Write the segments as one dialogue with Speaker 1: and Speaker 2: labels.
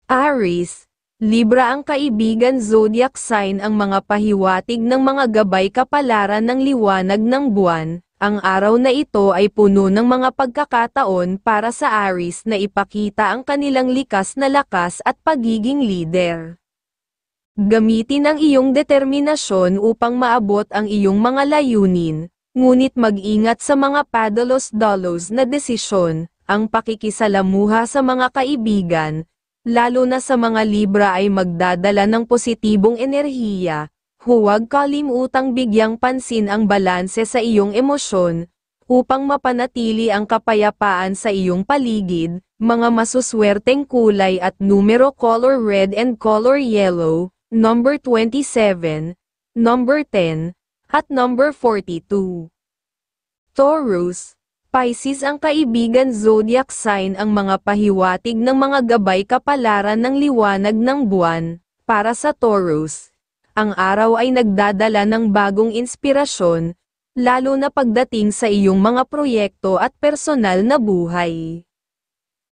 Speaker 1: Aries, Libra ang kaibigan zodiac sign ang mga pahiwatig ng mga gabay kapalaran ng liwanag ng buwan. Ang araw na ito ay puno ng mga pagkakataon para sa Aries na ipakita ang kanilang likas na lakas at pagiging lider. Gamitin ang iyong determinasyon upang maabot ang iyong mga layunin, ngunit mag-ingat sa mga padalos-dalos na desisyon. Ang pakikisalamuha sa mga kaibigan, lalo na sa mga Libra ay magdadala ng positibong enerhiya. Huwag kalimutang bigyang pansin ang balanse sa iyong emosyon, upang mapanatili ang kapayapaan sa iyong paligid. Mga masuswerteng kulay at numero color red and color yellow, number 27, number 10, at number 42. Taurus, Pisces ang kaibigan zodiac sign ang mga pahiwatig ng mga gabay kapalaran ng liwanag ng buwan. Para sa Taurus, ang araw ay nagdadala ng bagong inspirasyon, lalo na pagdating sa iyong mga proyekto at personal na buhay.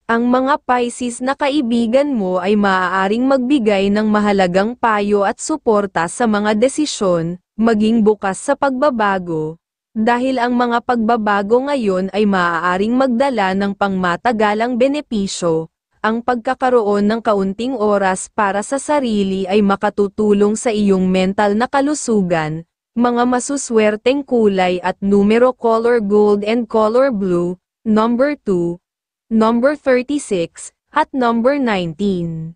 Speaker 1: Ang mga Pisces na kaibigan mo ay maaaring magbigay ng mahalagang payo at suporta sa mga desisyon, maging bukas sa pagbabago. Dahil ang mga pagbabago ngayon ay maaaring magdala ng pangmatagalang benepisyo, ang pagkakaroon ng kaunting oras para sa sarili ay makatutulong sa iyong mental na kalusugan. Mga masuswerteng kulay at numero color gold and color blue, number 2, number 36, at number 19.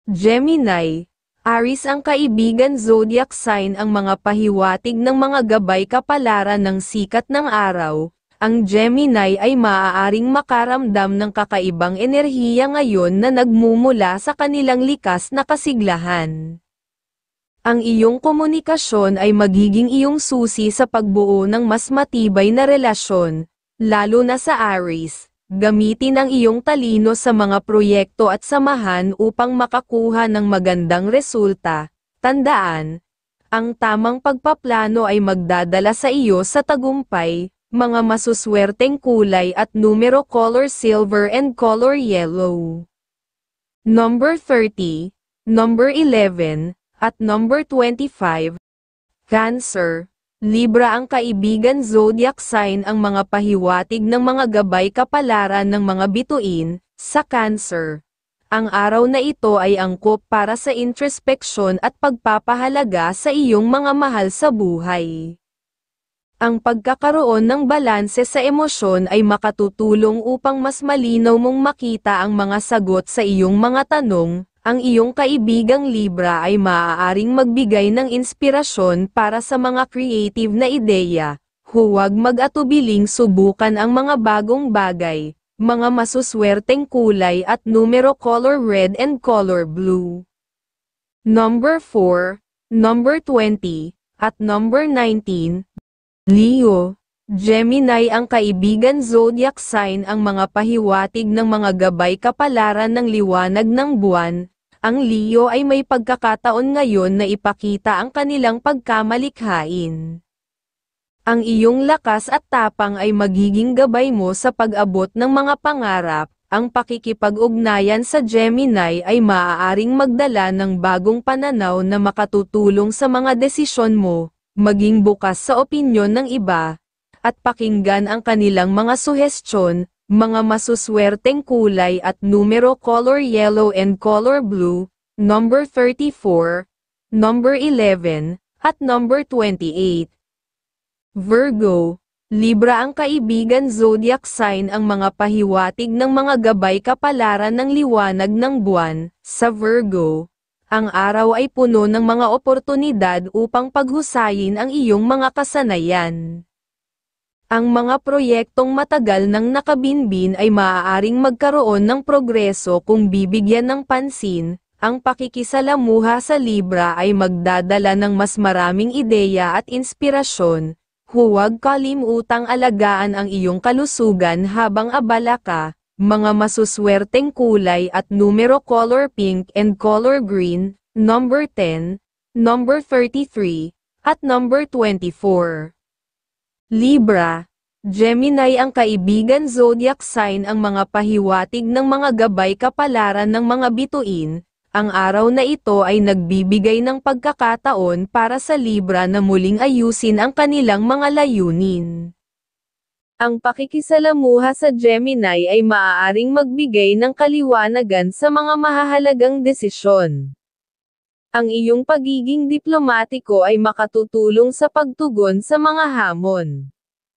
Speaker 1: Gemini, Aries ang kaibigan zodiac sign ang mga pahiwatig ng mga gabay kapalaran ng sikat ng araw. Ang Gemini ay maaaring makaramdam ng kakaibang enerhiya ngayon na nagmumula sa kanilang likas na kasiglahan. Ang iyong komunikasyon ay magiging iyong susi sa pagbuo ng mas matibay na relasyon, lalo na sa Aries. Gamitin ang iyong talino sa mga proyekto at samahan upang makakuha ng magandang resulta. Tandaan, ang tamang pagpaplano ay magdadala sa iyo sa tagumpay. Mga masuswerteng kulay at numero color silver and color yellow. Number 30, number 11, at number 25. Cancer, Libra ang kaibigan zodiac sign ang mga pahiwatig ng mga gabay kapalaran ng mga bituin. Sa Cancer, ang araw na ito ay angkop para sa introspeksyon at pagpapahalaga sa iyong mga mahal sa buhay. Ang pagkakaroon ng balanse sa emosyon ay makatutulong upang mas malinaw mong makita ang mga sagot sa iyong mga tanong. Ang iyong kaibigang Libra ay maaaring magbigay ng inspirasyon para sa mga creative na ideya. Huwag mag-atubiling subukan ang mga bagong bagay. Mga masuswerteng kulay at numero color red and color blue. Number 4, number 20, at number 19. Leo, Gemini ang kaibigan zodiac sign ang mga pahiwatig ng mga gabay kapalaran ng liwanag ng buwan. Ang Leo ay may pagkakataon ngayon na ipakita ang kanilang pagkamalikhain. Ang iyong lakas at tapang ay magiging gabay mo sa pag-abot ng mga pangarap. Ang pakikipag-ugnayan sa Gemini ay maaaring magdala ng bagong pananaw na makatutulong sa mga desisyon mo. Maging bukas sa opinyon ng iba, at pakinggan ang kanilang mga suhestyon. Mga masuswerteng kulay at numero color yellow and color blue, number 34, number 11, at number 28. Virgo, Libra ang kaibigan zodiac sign ang mga pahiwatig ng mga gabay kapalaran ng liwanag ng buwan. Sa Virgo, ang araw ay puno ng mga oportunidad upang paghusayin ang iyong mga kasanayan. Ang mga proyektong matagal nang nakabinbin ay maaaring magkaroon ng progreso kung bibigyan ng pansin. Ang pakikisalamuha sa Libra ay magdadala ng mas maraming ideya at inspirasyon. Huwag kalimutang alagaan ang iyong kalusugan habang abala ka. Mga masuswerteng kulay at numero color pink and color green, number 10, number 33, at number 24. Libra, Gemini ang kaibigan zodiac sign ang mga pahiwatig ng mga gabay kapalaran ng mga bituin. Ang araw na ito ay nagbibigay ng pagkakataon para sa Libra na muling ayusin ang kanilang mga layunin. Ang pakikisalamuha sa Gemini ay maaaring magbigay ng kaliwanagan sa mga mahahalagang desisyon. Ang iyong pagiging diplomatiko ay makatutulong sa pagtugon sa mga hamon.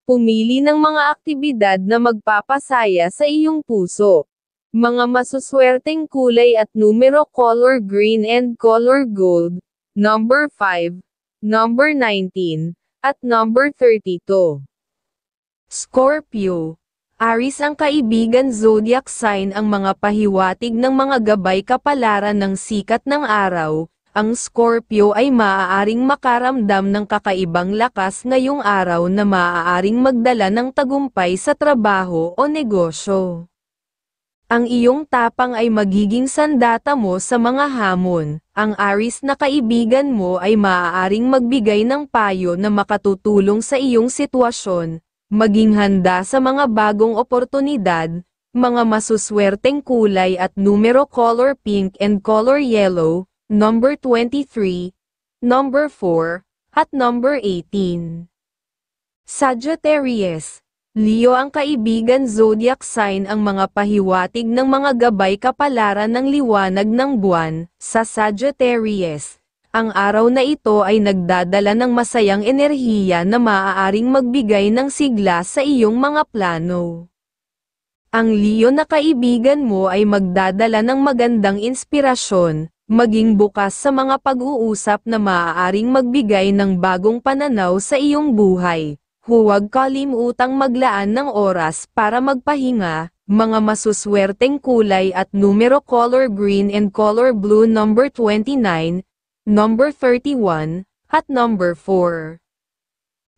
Speaker 1: Pumili ng mga aktibidad na magpapasaya sa iyong puso. Mga masuswerteng kulay at numero color green and color gold, number 5, number 19, at number 32. Scorpio. Aries ang kaibigan zodiac sign ang mga pahiwatig ng mga gabay kapalaran ng sikat ng araw. Ang Scorpio ay maaaring makaramdam ng kakaibang lakas ngayong araw na maaaring magdala ng tagumpay sa trabaho o negosyo. Ang iyong tapang ay magiging sandata mo sa mga hamon. Ang Aries na kaibigan mo ay maaaring magbigay ng payo na makatutulong sa iyong sitwasyon. Maging handa sa mga bagong oportunidad. Mga masuswerteng kulay at numero color pink and color yellow, number 23, number 4, at number 18. Sagittarius. Leo ang kaibigan zodiac sign ang mga pahiwatig ng mga gabay kapalaran ng liwanag ng buwan. Sa Sagittarius, ang araw na ito ay nagdadala ng masayang enerhiya na maaaring magbigay ng sigla sa iyong mga plano. Ang Leo na kaibigan mo ay magdadala ng magandang inspirasyon. Maging bukas sa mga pag-uusap na maaaring magbigay ng bagong pananaw sa iyong buhay. Huwag kalimutang maglaan ng oras para magpahinga. Mga masuswerteng kulay at numero color green and color blue number 29, number 31, at number 4.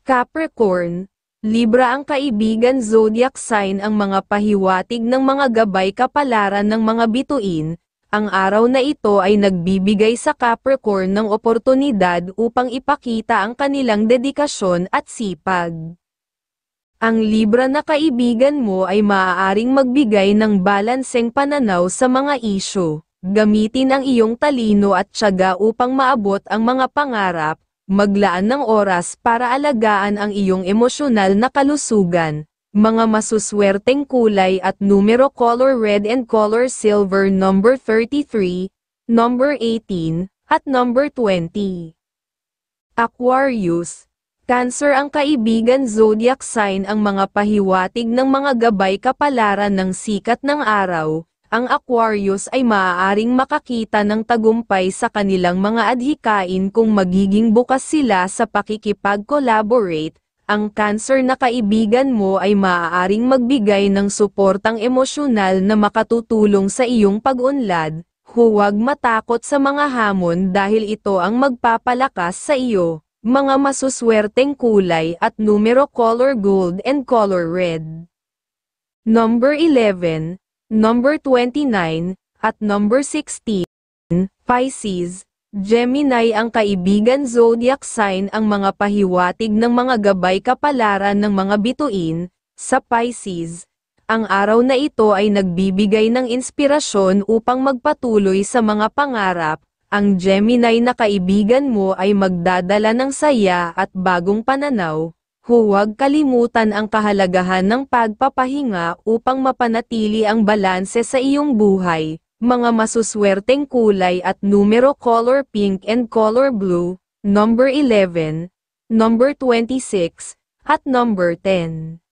Speaker 1: Capricorn. Libra ang kaibigan zodiac sign ang mga pahiwatig ng mga gabay kapalaran ng mga bituin. Ang araw na ito ay nagbibigay sa Capricorn ng oportunidad upang ipakita ang kanilang dedikasyon at sipag. Ang Libra na kaibigan mo ay maaaring magbigay ng balanseng pananaw sa mga isyu. Gamitin ang iyong talino at tiyaga upang maabot ang mga pangarap, maglaan ng oras para alagaan ang iyong emosyonal na kalusugan. Mga masuswerteng kulay at numero color red and color silver number 33, number 18, at number 20. Aquarius. Cancer ang kaibigan zodiac sign ang mga pahiwatig ng mga gabay kapalaran ng sikat ng araw. Ang Aquarius ay maaaring makakita ng tagumpay sa kanilang mga adhikain kung magiging bukas sila sa pakikipag-collaborate. Ang Cancer na kaibigan mo ay maaaring magbigay ng suportang emosyonal na makatutulong sa iyong pag-unlad. Huwag matakot sa mga hamon dahil ito ang magpapalakas sa iyo. Mga masuswerteng kulay at numero color gold and color red. Number 11, number 29, at number 16. Pisces. Gemini ang kaibigan zodiac sign ang mga pahiwatig ng mga gabay kapalaran ng mga bituin. Sa Pisces, ang araw na ito ay nagbibigay ng inspirasyon upang magpatuloy sa mga pangarap. Ang Gemini na kaibigan mo ay magdadala ng saya at bagong pananaw. Huwag kalimutan ang kahalagahan ng pagpapahinga upang mapanatili ang balanse sa iyong buhay. Mga masuswerteng kulay at numero color pink and color blue, number 11, number 26, at number 10.